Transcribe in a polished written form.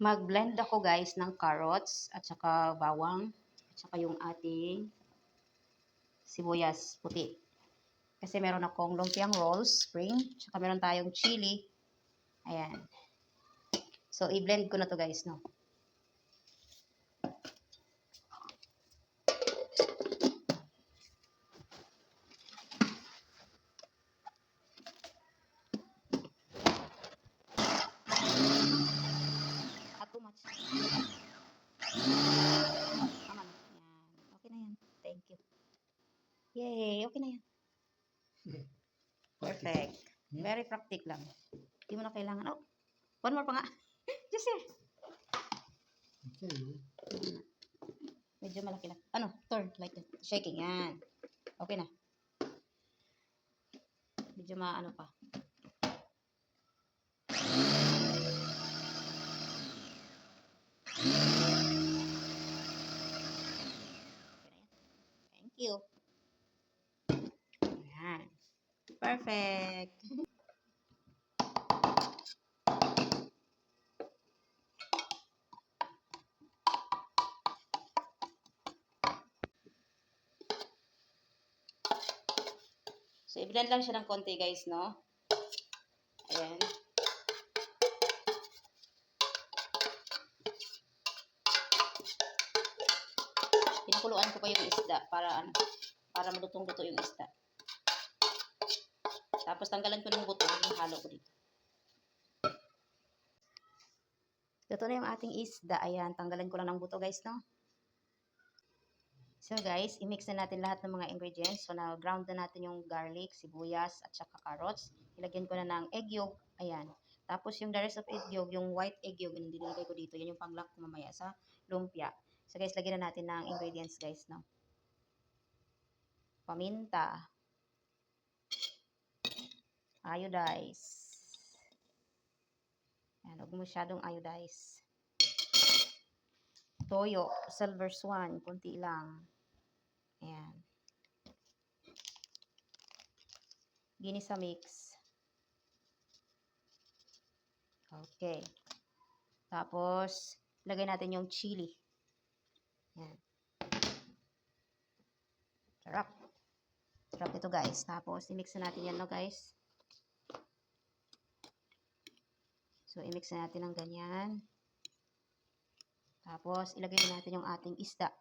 Mag-blend ako guys ng carrots at saka bawang at saka yung ating sibuyas puti. Kasi meron akong lumpiang rolls, spring, at saka meron tayong chili. Ayan. So, i-blend ko na to guys, no? Not too much. Tama na. Yan. Okay na yan. Thank you. Yay! Okay na yan. Perfect. Very practical lang. Hindi mo na kailangan. Oh, one more pa nga. Just here. Medyo malaki na. Ano? Turn. Like that. Shaking. Yan. Okay na. Medyo maano pa. Thank you. Ayan. Perfect. So, i-blend lang siya ng konti guys, no? Ayan. Pinakuluan ko pa yung isda para ano, para malutong-luto yung isda. Tapos tanggalan ko ng buto, yung halo ko dito. Luto na yung ating isda. Ayan, tanggalan ko lang ng buto guys, no? So guys, i-mix na natin lahat ng mga ingredients. So na-ground na natin yung garlic, sibuyas, at saka carrots. Ilagyan ko na ng egg yolk. Ayan. Tapos yung the rest of egg yolk, yung white egg yolk, yung nilagay ko dito. Yan yung panglock ko mamaya sa lumpia. So guys, lagyan na natin ng ingredients guys, no? Paminta. Iodize. Ayan, huwag masyadong iodize. Toyo, silver swan, kunti lang. Ayan. Ginisa mix. Okay. Tapos, lagay natin yung chili. Ayan. Sarap. Sarap ito guys. Tapos, i-mix na natin yan, no guys. So, i-mix na natin ng ganyan. Tapos, ilagay natin yung ating isda.